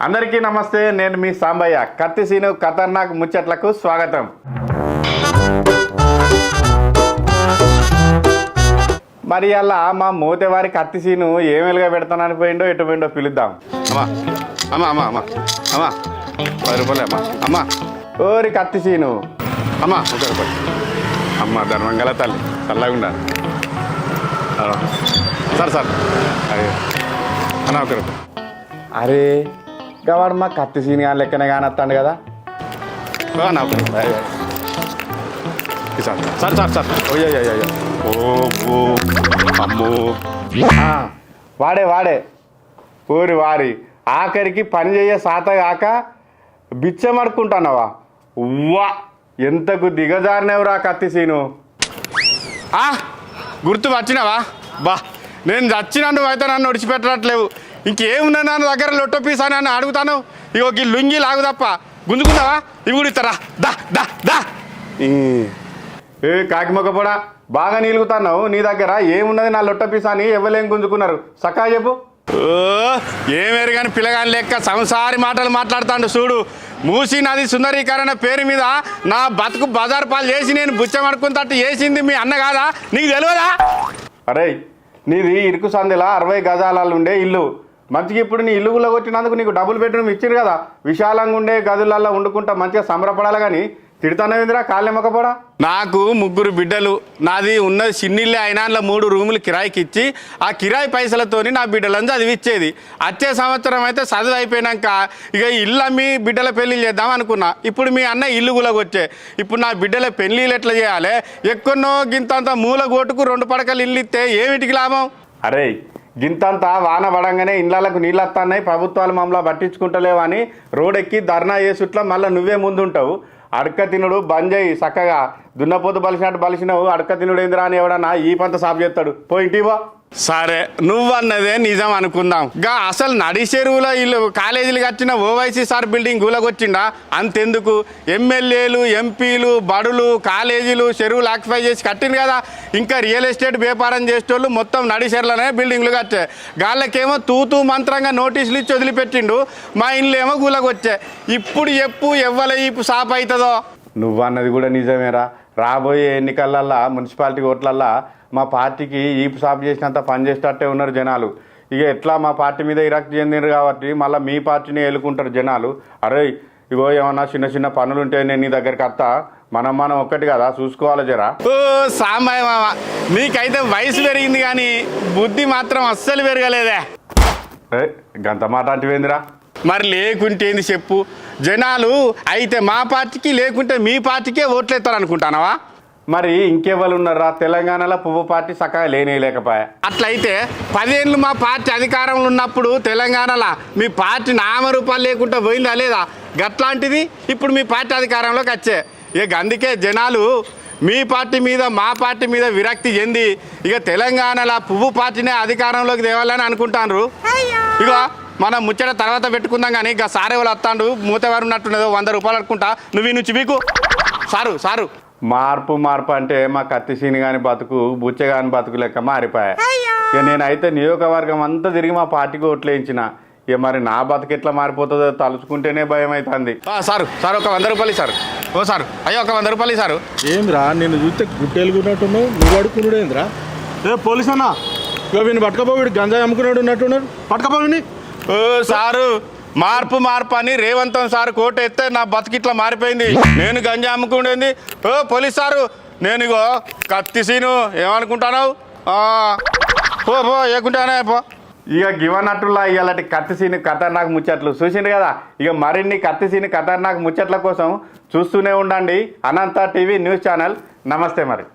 అందరికీ నమస్తే, నేను మీ సాంబయ్య. కత్తి సీను ఖతర్నాక్ ముచ్చట్లకు స్వాగతం. మరి అలా మా మోతేవారి కత్తి సీను ఏమేలుగా పెడతానని పోయిండో ఎటు పోయిండో పిలుద్దాం. అమ్మా అమ్మా అమ్మా అమ్మా అమ్మా 10 రూపాయలే అమ్మా. అమ్మా ఓరి కత్తి సీను అమ్మా 1 రూపాయలు అమ్మ. ధర్మంగల తల్లి చల్లగుండా సార్ సార్ అదే అన్న 1 రూపాయలు. అరే గవాడు మా కత్తి సీని కానీ లెక్కనే కానీ వస్తాడు కదా. సార్ సార్ సార్ అయ్యో ఓ అమ్మో వాడే వాడే ఊరి వారి ఆఖరికి పని చేయ సాత కాక బిచ్చమడుకుంటున్నావా? ఉవ్వా ఎంతకు దిగజారినవురా కత్తి సీను. గుర్తు వచ్చినావా? బా నేను చచ్చినట్టు అయితే నన్ను విడిచిపెట్టట్లేవు. ఇంకేమున్నా నన్ను దగ్గర లొట్టో పీసా అని అడుగుతాను. ఇగో ఈ లుంగి లాగు తప్ప గుంజుకుందావా? ఇవి కూడా ఇస్తారా? దా దా దా ఏ కాకిమొక్కపోడా బాగా నీలుగుతున్నావు. నీ దగ్గర ఏమున్నది నా లొట్ట పీసా అని ఎవరేం గుంజుకున్నారు సకా చెప్పు. ఏమేరు కానీ పిల్లగాని లెక్క సంసారి మాటలు మాట్లాడుతాడు చూడు. మూసీ నది సుందరీకరణ పేరు మీద నా బతుకు బజార్ పాలు చేసి నేను బుచ్చమడుకున్నట్టు చేసింది మీ అన్న కాదా? నీకు తెలియదా? అరే నీది ఇరుకు సందిలా 60 గజాలలో ఉండే ఇల్లు. మంచిగా ఇప్పుడు నీ ఇల్లు కొట్టినందుకు నీకు డబుల్ బెడ్రూమ్ ఇచ్చారు కదా. విశాలంగా ఉండే గదులల్లో వండుకుంటా మంచిగా సంబరపడాలి. కానీ తిడతానేందిరా కాళ్ళే మొక్కపోడా? నాకు 3 బిడ్డలు. నాది ఉన్నది చిన్నిల్లే అయినా 3 రూములు కిరాయికి ఇచ్చి ఆ కిరాయి పైసలతోని నా బిడ్డలను చదివిచ్చేది. వచ్చే సంవత్సరం అయితే చదువు అయిపోయినాక ఇక ఇల్లు అమ్మి బిడ్డల పెళ్ళిళ్ళు చేద్దాం అనుకున్నా. ఇప్పుడు మీ అన్న ఇల్లు గులగొచ్చే. ఇప్పుడు నా బిడ్డల పెళ్ళిళ్ళు ఎట్లా చేయాలి? ఎక్కడో గింతంత మూల గోటుకు 2 పడకలు ఇల్లు ఇస్తే ఏమిటికి లాభం? అరే గింతంతా వాన పడంగానే ఇళ్ళకు నీళ్ళు వస్తున్నాయి, ప్రభుత్వాలు మమ్మల్ని పట్టించుకుంటలేవని రోడెక్కి ధర్నా చేసుట్లా మళ్ళీ నువ్వే ముందుంటావు. అడక తినుడు బంద్ చేయి. చక్కగా దున్నపోతు బలిసినట్టు బలిసినావు. అడక తినుడు ఏందిరా అని ఎవడన్నా ఈ పంత సాపు చేస్తాడు. పోయింటివా? సరే నువ్వన్నదే నిజం అనుకుందాం. గా అసలు నడి చెరువులో ఇల్లు కాలేజీలు కట్టిన ఓవైసీ సార్ బిల్డింగ్ కూలగొచ్చిండా? అంతెందుకు ఎమ్మెల్యేలు ఎంపీలు బడులు కాలేజీలు చెరువులు ఆక్యుపై చేసి కట్టింది కదా. ఇంకా రియల్ ఎస్టేట్ వ్యాపారం చేసేటోళ్ళు మొత్తం నడి చెరువులనే బిల్డింగ్లు కట్టే. గాళ్ళకేమో తూతూ మంత్రంగా నోటీసులు ఇచ్చి వదిలిపెట్టిండు. మా ఇల్లు ఏమో కూలగొచ్చే. ఇప్పుడు చెప్పు ఎవ్వల ఈపు సాప్ అవుతుందో? నువ్వన్నది కూడా నిజమేరా. రాబోయే ఎన్నికలల్లా మున్సిపాలిటీ ఓట్లల్లా మా పార్టీకి ఈపు సాపు చేసినంత పని చేసేటట్టే ఉన్నారు జనాలు. ఇక ఎట్లా మా పార్టీ మీద విరక్తి చెందినారు కాబట్టి మళ్ళీ మీ పార్టీని ఎలుకుంటారు జనాలు. అరే ఇగో ఏమన్నా చిన్న చిన్న పనులు ఉంటే నేను నీ దగ్గరికి వస్తా. మనం ఒక్కటి కదా చూసుకోవాలి జరా. ఓ సాంబయ్య మామ, నీకైతే వయసు పెరిగింది కానీ బుద్ధి మాత్రం అస్సలు పెరగలేదే. గంత మాట అంటివేందిరా? మరి లేకుంటేంది చెప్పు. జనాలు అయితే మా పార్టీకి లేకుంటే మీ పార్టీకే ఓట్లేస్తారు అనుకుంటానావా? మరి ఇంకెవరు ఉన్నారా? తెలంగాణలో పువ్వు పార్టీ సక్కగా లేకపోయా. అట్లయితే 10 ఏళ్ళు మా పార్టీ అధికారంలో ఉన్నప్పుడు తెలంగాణలో మీ పార్టీ నామరూపాలు లేకుండా పోయిందా లేదా? గట్లాంటిది ఇప్పుడు మీ పార్టీ అధికారంలోకి వచ్చే. ఇక అందుకే జనాలు మీ పార్టీ మీద మా పార్టీ మీద విరక్తి చెంది ఇక తెలంగాణలో పువ్వు పార్టీనే అధికారంలోకి తేవాలని అనుకుంటారు. ఇక మనం ముచ్చట తర్వాత పెట్టుకుందాం. కానీ ఇక సారే వాళ్ళు వస్తాడు మూతవారు ఉన్నట్టున్నదో 100 రూపాయలు అనుకుంటా. నువ్వు ఈ నుంచి మీకు సారు మార్పు అంటే మా కత్తి సీని కాని బతుకు బుచ్చ కాని బతుకు లెక్క మారిపోయా. ఇక నేనైతే నియోజకవర్గం అంతా తిరిగి మా పార్టీకి ఓట్లేయించిన. ఇక మరి నా బతుకు ఎట్లా మారిపోతుందో తలుచుకుంటేనే భయం అవుతుంది. సారు ఒక 100 రూపాయలు సారు. ఓ సారు అయ్యో ఒక 100 రూపాయలు సారు. ఏమిరా నేను చూస్తే గుట్టెలుగున్నట్టున్నావు, నువ్వు అడుక్కున్నాడు ఏంద్రా? పోలీస్ అన్నా ఇక వీడిని పట్టుకపో, వీడు గంజాయి అమ్ముకున్నాడు ఉన్నట్టున్నాడు, పట్టుకపో విని. ఓ సారు మార్పు అని రేవంతం సార్ కోట ఎత్తే నా బతికిట్లా మారిపోయింది. నేను గంజా అమ్ముకుండేది. ఓ పోలీస్ సారు నేను ఇగో కత్తి సీను ఏమనుకుంటున్నావు? పో ఏకుంటానే పో. ఇక గివనట్టులా ఇలాంటి కత్తి సీని ఖతర్నాక్ ముచ్చట్లు చూసిండ్రు కదా. ఇక మరిన్ని కత్తి సీని ఖతర్నాక్ ముచ్చట్ల కోసం చూస్తూనే ఉండండి అనంత టీవీ న్యూస్ ఛానల్. నమస్తే మరి.